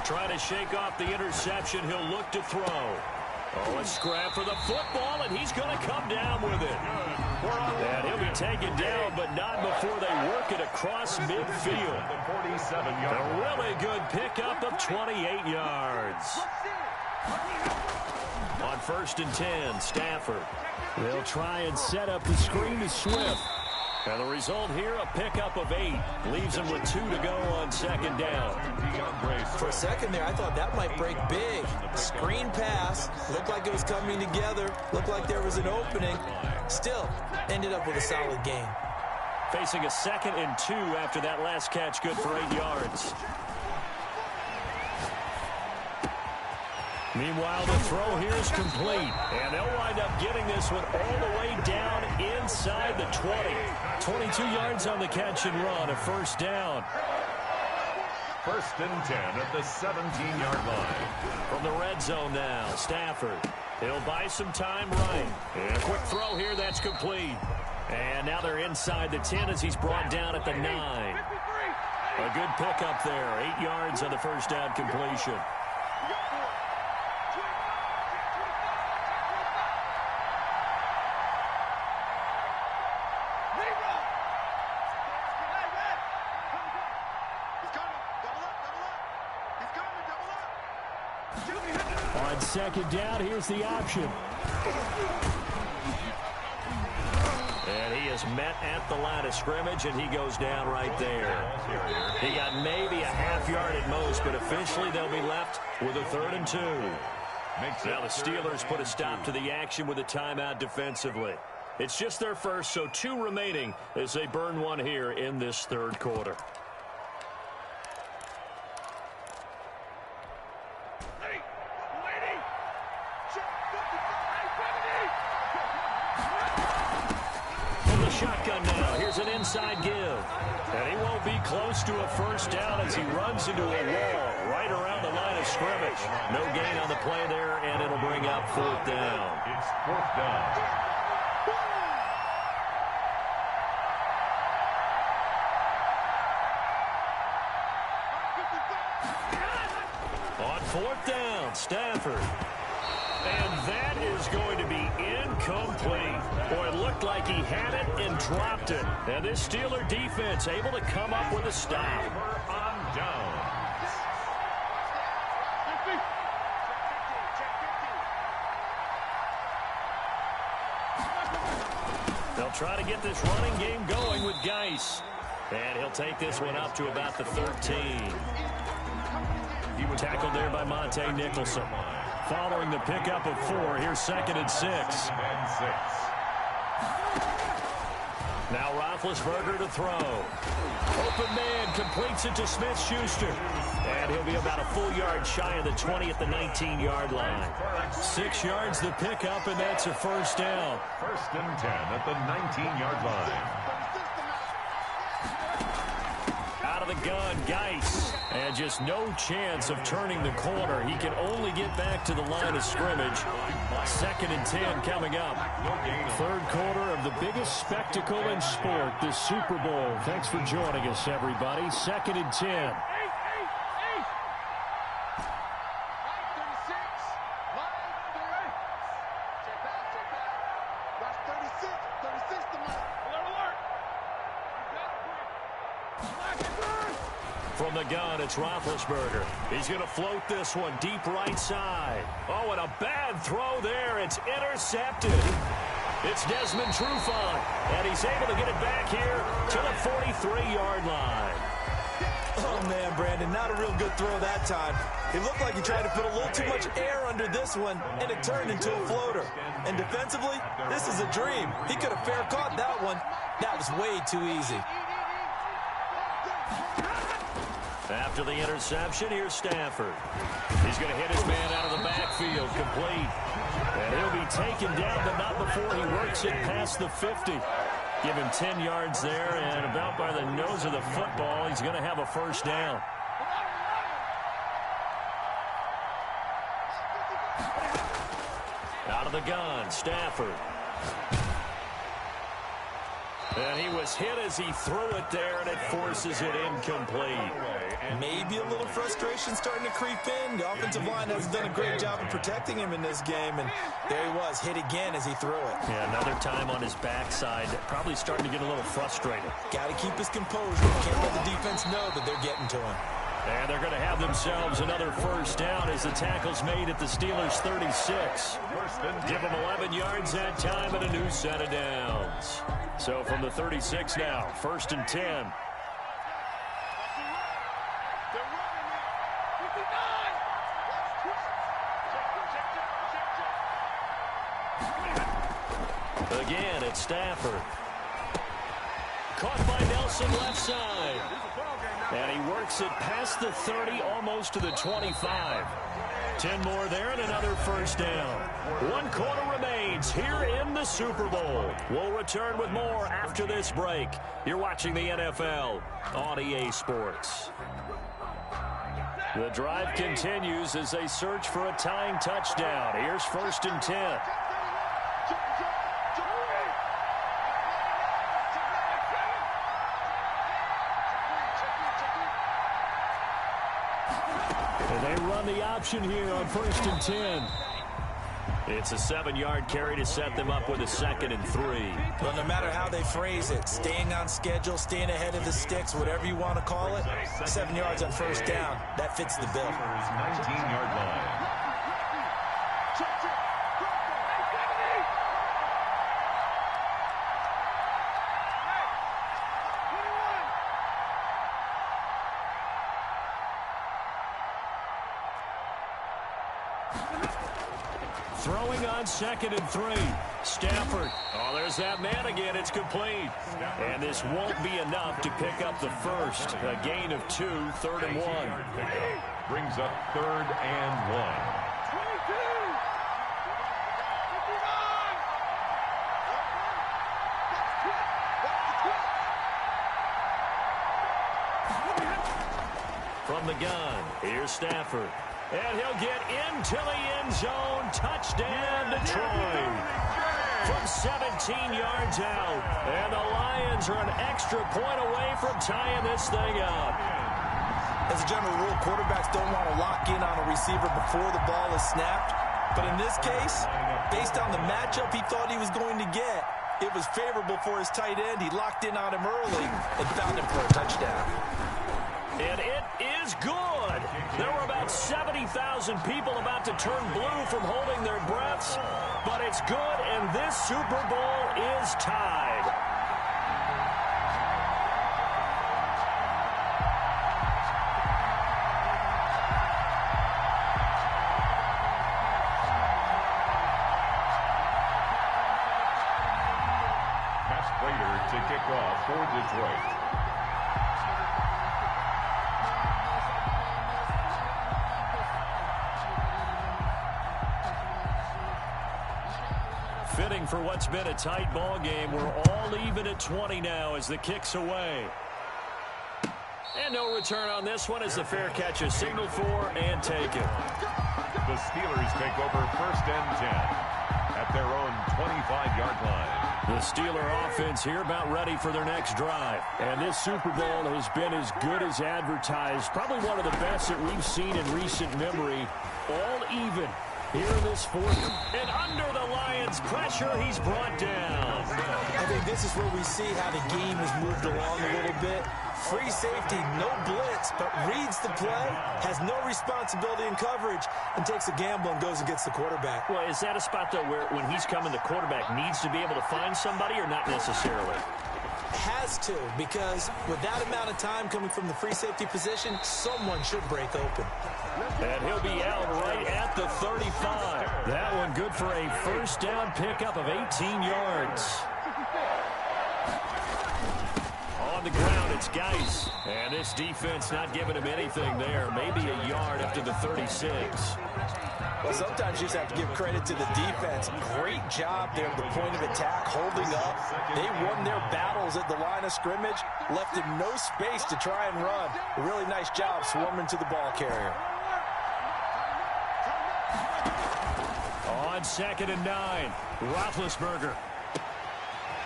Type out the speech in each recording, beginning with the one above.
Trying to shake off the interception. He'll look to throw. Oh, a scrap for the football, and he's going to come down with it. And he'll be taken down, but not before they work it across midfield. A really good pickup of 28 yards. On 1st and 10, Stafford. They'll try and set up the screen to Swift. And the result here, a pickup of 8. Leaves him with 2 to go on 2nd down. For a second there, I thought that might break big. Screen pass. Looked like it was coming together. Looked like there was an opening. Still, ended up with a solid gain. Facing a 2nd and 2 after that last catch, good for 8 yards. Meanwhile, the throw here is complete. And they'll wind up getting this one all the way down inside the 20. 22 yards on the catch and run, a 1st down. 1st and 10 at the 17-yard line. From the red zone now, Stafford. He'll buy some time right. And a quick throw here, that's complete. And now they're inside the 10 as he's brought down at the 9. A good pickup there, 8 yards on the 1st down completion. On 2nd down, here's the option. And he is met at the line of scrimmage, and he goes down right there. He got maybe a half yard at most, but officially they'll be left with a 3rd and 2. Now the Steelers put a stop to the action with a timeout defensively. It's just their first, so 2 remaining as they burn one here in this 3rd quarter. Shotgun now. Here's an inside give. And he won't be close to a 1st down as he runs into a wall right around the line of scrimmage. No gain on the play there, and it'll bring up 4th down. It's 4th down. On 4th down, Stafford. And that is going to be incomplete. Boy, it looked like he had it and dropped it. And this Steeler defense able to come up with a stop. On down. They'll try to get this running game going with Geis. And he'll take this one up to about the 13. He was tackled there by Monte Nicholson. Following the pickup of 4, here's 2nd and 6. Now Roethlisberger to throw. Open man completes it to Smith-Schuster. And he'll be about a full yard shy of the 20 at the 19-yard line. 6 yards the pickup, and that's a 1st down. 1st and 10 at the 19-yard line. Out of the gun, Geis. And just no chance of turning the corner. He can only get back to the line of scrimmage. 2nd and 10 coming up. 3rd quarter of the biggest spectacle in sport, the Super Bowl. Thanks for joining us, everybody. 2nd and 10. From the gun, it's Roethlisberger. He's going to float this one deep right side. Oh, and a bad throw there. It's intercepted. It's Desmond Trufant, and he's able to get it back here to the 43-yard line. Oh, man, Brandon, not a real good throw that time. It looked like he tried to put a little too much air under this one, and it turned into a floater. And defensively, this is a dream. He could have fair caught that one. That was way too easy. After the interception, here's Stafford. He's going to hit his man out of the backfield, complete. And he'll be taken down, but not before he works it past the 50. Give him 10 yards there, and about by the nose of the football, he's going to have a 1st down. Out of the gun, Stafford. And he was hit as he threw it there, and it forces it incomplete. Maybe a little frustration starting to creep in. The offensive line hasn't done a great job of protecting him in this game, and there he was, hit again as he threw it. Yeah, another time on his backside, probably starting to get a little frustrated. Got to keep his composure. Can't let the defense know that they're getting to him. And they're going to have themselves another first down as the tackle's made at the Steelers' 36. Give them 11 yards that time and a new set of downs. So from the 36 now, 1st and 10. Again, it's Stafford. Caught by Nelson left side. And he works it past the 30, almost to the 25. 10 more there and another first down. 1 quarter remains here in the Super Bowl. We'll return with more after this break. You're watching the NFL on EA Sports. The drive continues as they search for a tying touchdown. Here's 1st and 10. They run the option here on 1st and 10. It's a 7-yard carry to set them up with a 2nd and 3. Well, no matter how they phrase it, staying on schedule, staying ahead of the sticks, whatever you want to call it, 7 yards on first down, that fits the bill. 19-yard line. Throwing on 2nd and 3. Stafford. Oh, there's that man again. It's complete. And this won't be enough to pick up the first. A gain of 2, 3rd and 1. Brings up 3rd and 1. From the gun, here's Stafford. And he'll get into the end zone. Touchdown, Detroit. From 17 yards out. And the Lions are an extra point away from tying this thing up. As a general rule, quarterbacks don't want to lock in on a receiver before the ball is snapped. But in this case, based on the matchup he thought he was going to get, it was favorable for his tight end. He locked in on him early and found him for a touchdown. And it is good. There were about 70,000 people about to turn blue from holding their breaths. But it's good, and this Super Bowl is tied. Pass Prater to kick off for Detroit. Fitting for what's been a tight ball game. We're all even at 20 now as the kick's away. And no return on this one as the fair catch is signaled for and taken. The Steelers take over 1st and 10 at their own 25-yard line. The Steeler offense here about ready for their next drive. And this Super Bowl has been as good as advertised. Probably one of the best that we've seen in recent memory. All even. Here in this 4th, and under the Lions' pressure, he's brought down. I think this is where we see how the game has moved along a little bit. Free safety, no blitz, but reads the play, has no responsibility in coverage, and takes a gamble and goes and gets the quarterback. Well, is that a spot, though, where when he's coming, the quarterback needs to be able to find somebody or not necessarily? Has to, because with that amount of time coming from the free safety position, someone should break open. And he'll be out right at the 35. That one good for a first down pickup of 18 yards. On the ground, it's Geis. And this defense not giving him anything there. Maybe a yard up to the 36. Well, sometimes you just have to give credit to the defense. Great job there at the point of attack, holding up. They won their battles at the line of scrimmage, left him no space to try and run. A really nice job swarming to the ball carrier. On 2nd and 9, Roethlisberger.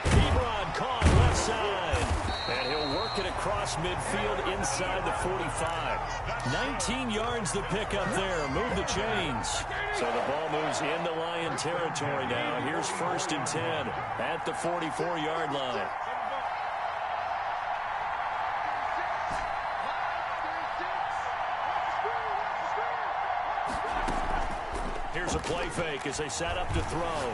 Ebron caught left side. And he'll work it across midfield inside the 45. 19 yards to pick up there. Move the chains. So the ball moves into Lion territory now. Here's 1st and 10 at the 44-yard line. Here's a play fake as they set up to throw.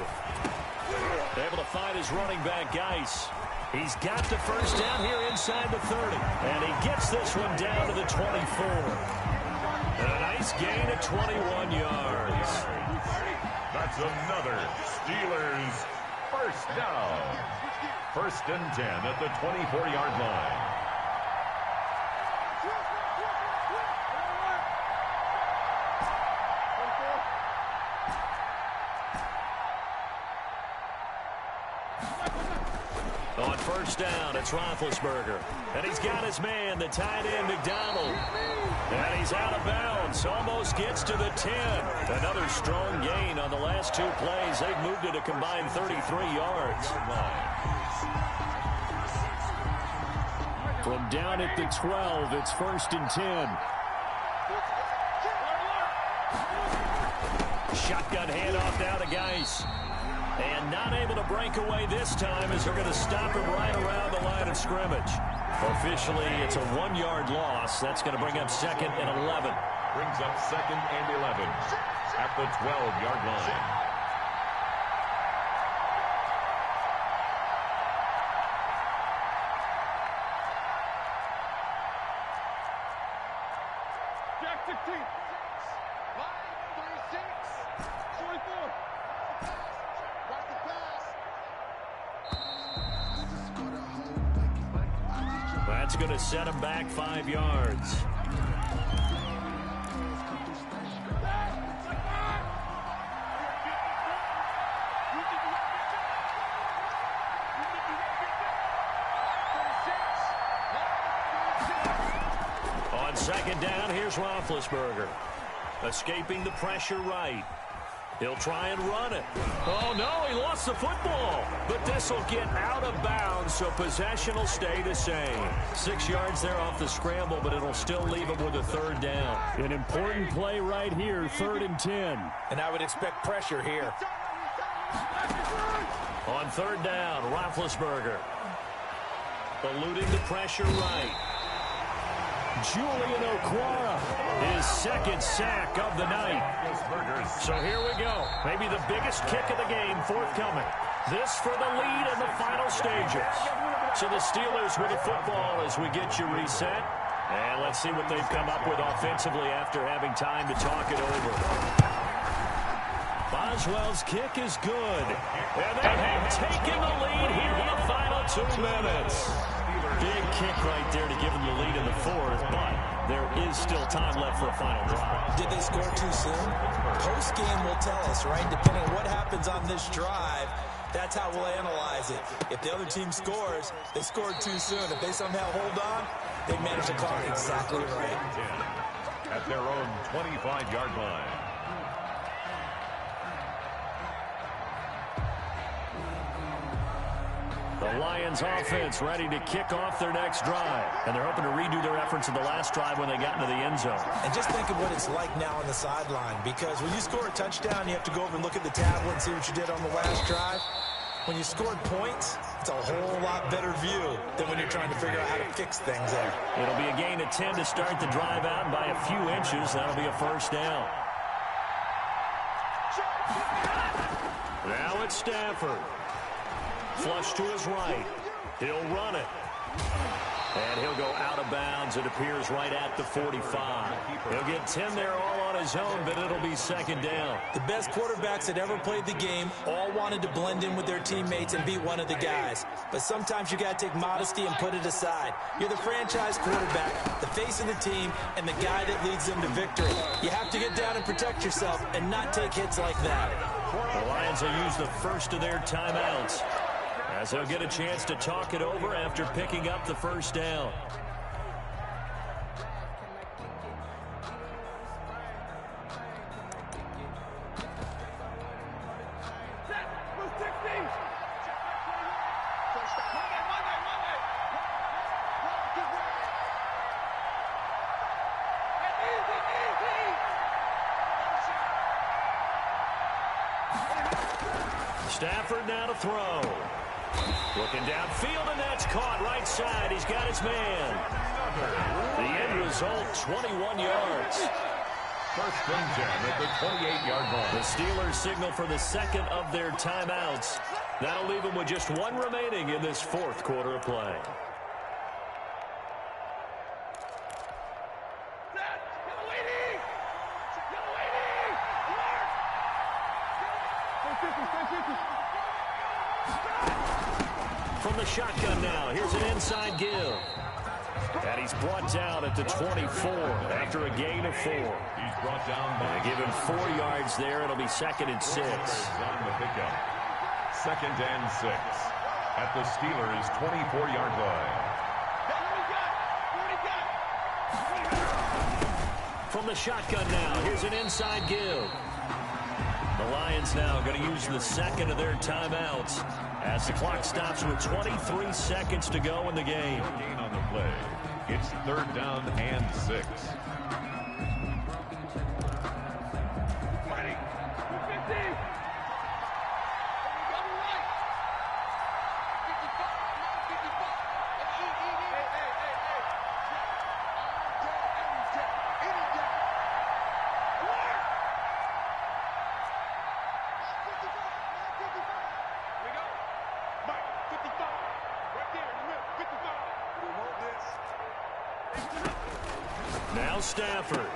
Able to find his running back, Geis. He's got the first down here inside the 30. And he gets this one down to the 24. And a nice gain of 21 yards. That's another Steelers first down. 1st and 10 at the 24-yard line. On 1st down, it's Roethlisberger. And he's got his man, the tight end, McDonald. And he's out of bounds. Almost gets to the 10. Another strong gain on the last 2 plays. They've moved it a combined 33 yards. From down at the 12, it's 1st and 10. Shotgun handoff now to Geis. And not able to break away this time as they're going to stop him right around the line of scrimmage. Officially, it's a 1-yard loss. That's going to bring up 2nd and 11. Brings up 2nd and 11 at the 12-yard line. Jack 16. Line 36. 44. That's going to set him back 5 yards. On 2nd down, here's Roethlisberger. Escaping the pressure right. He'll try and run it. Oh, no, he lost the football. But this will get out of bounds, so possession will stay the same. 6 yards there off the scramble, but it'll still leave him with a 3rd down. An important play right here, 3rd and 10. And I would expect pressure here. On 3rd down, Roethlisberger. Eluding the pressure right. Julian Okwara, his 2nd sack of the night. So here we go. Maybe the biggest kick of the game forthcoming. This for the lead in the final stages. So the Steelers with the football as we get you reset. And let's see what they've come up with offensively after having time to talk it over. Boswell's kick is good. And they have taken the lead here in the final 2 minutes. Big kick right there to give them the lead in the 4th, but there is still time left for a final drive. Did they score too soon? Post-game will tell us, right? Depending on what happens on this drive, that's how we'll analyze it. If the other team scores, they scored too soon. If they somehow hold on, they manage the clock exactly right. At their own 25-yard line. The Lions offense ready to kick off their next drive. And they're hoping to redo their efforts in the last drive when they got into the end zone. And just think of what it's like now on the sideline, because when you score a touchdown, you have to go over and look at the tablet and see what you did on the last drive. When you scored points, it's a whole lot better view than when you're trying to figure out how to fix things there. It'll be a gain of 10 to start the drive out, and by a few inches, that'll be a 1st down. Now it's Stafford. Flush to his right. He'll run it. And he'll go out of bounds, it appears, right at the 45. He'll get 10 there all on his own, but it'll be 2nd down. The best quarterbacks that ever played the game all wanted to blend in with their teammates and beat one of the guys. But sometimes you got to take modesty and put it aside. You're the franchise quarterback, the face of the team, and the guy that leads them to victory. You have to get down and protect yourself and not take hits like that. The Lions will use the first of their timeouts, as they'll get a chance to talk it over after picking up the 1st down. Stafford now to throw. Looking downfield, and that's caught right side. He's got his man. The end result, 21 yards. First and 10 at the 28-yard line. The Steelers signal for the second of their timeouts. That'll leave them with just one remaining in this fourth quarter of play. From the shotgun now, here's an inside give. And he's brought down at the 24 after a gain of 4. He's brought down by... They give him 4 yards there. It'll be second and 6. On the pickup. Second and 6 at the Steelers' 24-yard line. From the shotgun now, here's an inside give. The Lions now going to use the second of their timeouts as the clock stops with 23 seconds to go in the game. Gain on the play. It's third down and 6. Now Stafford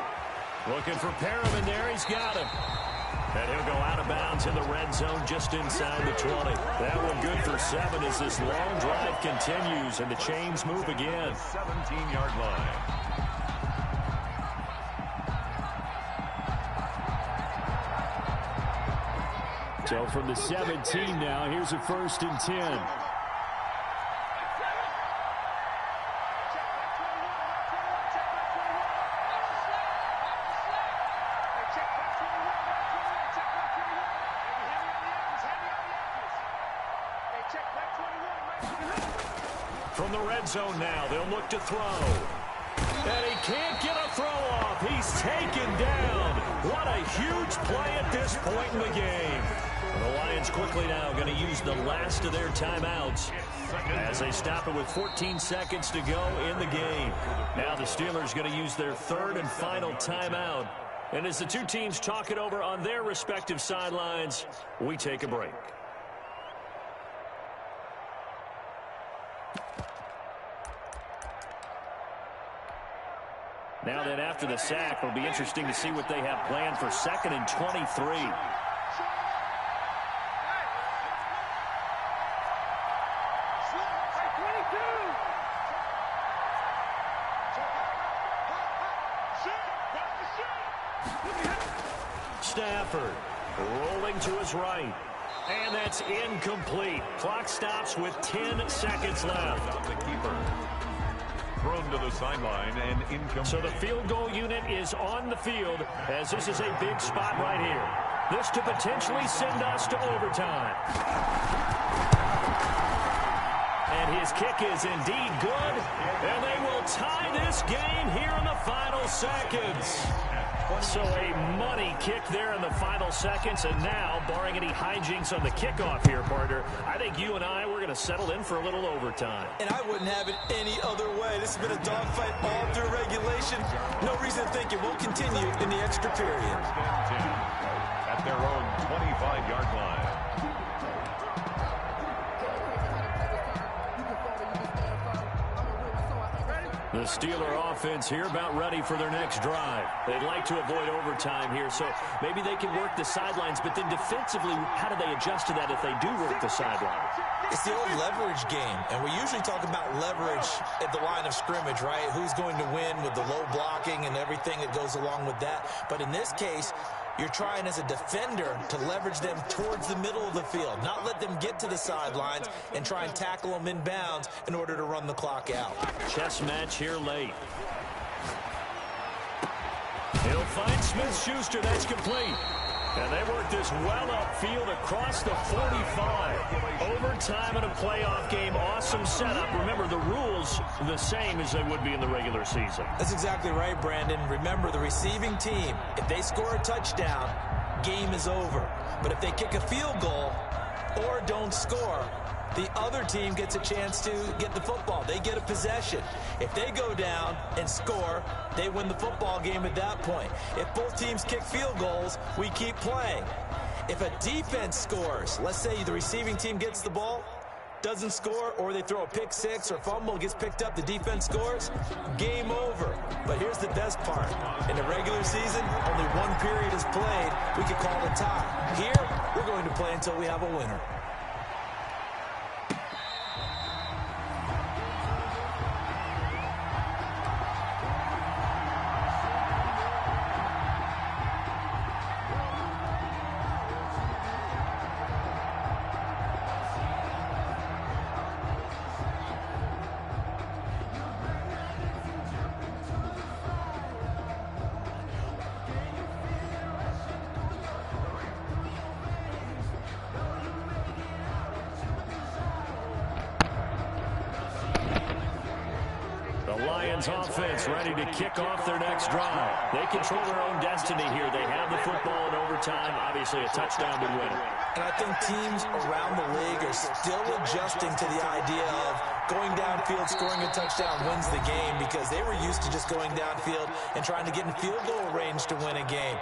looking for Perriman there. He's got him. And he'll go out of bounds in the red zone just inside the 20. That one good for 7 as this long drive continues and the chains move again. 17-yard line. So from the 17 now, here's a 1st and 10. From the red zone now, they'll look to throw. And he can't get a throw off. He's taken down. What a huge play at this point in the game. The Lions quickly now going to use the last of their timeouts as they stop it with 14 seconds to go in the game. Now the Steelers going to use their third and final timeout. And as the two teams talk it over on their respective sidelines, we take a break. Now then, after the sack, it'll be interesting to see what they have planned for 2nd and 23. Stafford rolling to his right. And that's incomplete. Clock stops with 10 seconds left. The keeper. Thrown to the sideline and incomplete. So the field goal unit is on the field as this is a big spot right here. This to potentially send us to overtime. And his kick is indeed good. And they will tie this game here in the final seconds. So a money kick there in the final seconds. And now, barring any hijinks on the kickoff here, partner, I think you and I, we're going to settle in for a little overtime. And I wouldn't have it any other way. This has been a dogfight all through regulation. No reason to think it won't continue in the extra period. At their own 25-yard line. The Steeler offense here about ready for their next drive. They'd like to avoid overtime here, so maybe they can work the sidelines, but then defensively, how do they adjust to that if they do work the sidelines? It's the old leverage game, and we usually talk about leverage at the line of scrimmage, right? Who's going to win with the low blocking and everything that goes along with that. But in this case, you're trying as a defender to leverage them towards the middle of the field, not let them get to the sidelines and try and tackle them in bounds in order to run the clock out. Chess match here late. He'll find Smith-Schuster. That's complete. And they work this well upfield across the 45. Overtime in a playoff game. Awesome setup. Remember, the rules the same as they would be in the regular season. That's exactly right, Brandon. Remember, the receiving team, if they score a touchdown, game is over. But if they kick a field goal, or don't score, the other team gets a chance to get the football. They get a possession. If they go down and score, they win the football game at that point. If both teams kick field goals, we keep playing. If a defense scores, let's say the receiving team gets the ball, doesn't score, or they throw a pick six or fumble, gets picked up, the defense scores, game over. But here's the best part. In the regular season, only one period is played. We could call it a tie. Here, we're going to play until we have a winner. Offense ready to kick off their next drive. They control their own destiny here. They have the football in overtime. Obviously, a touchdown would win it. And I think teams around the league are still adjusting to the idea of going downfield, scoring a touchdown wins the game, because they were used to just going downfield and trying to get in field goal range to win a game.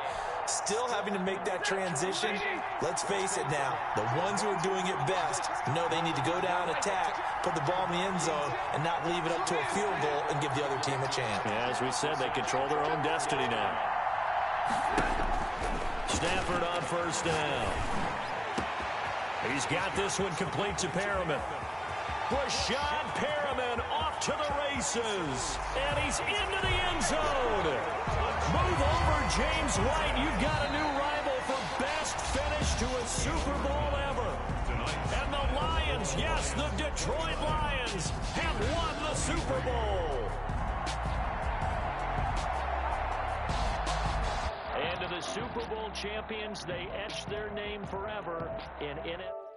Still having to make that transition. Let's face it now, the ones who are doing it best know they need to go down, attack, put the ball in the end zone, and not leave it up to a field goal and give the other team a chance. Yeah, as we said, they control their own destiny now. Stafford on first down. He's got this one complete to Perriman. Rashad Perriman off to the races. And he's into the end zone. Move over, James White. You've got a new rival for best finish to a Super Bowl ever. And the Lions, yes, the Detroit Lions, have won the Super Bowl. And to the Super Bowl champions, they etch their name forever in it.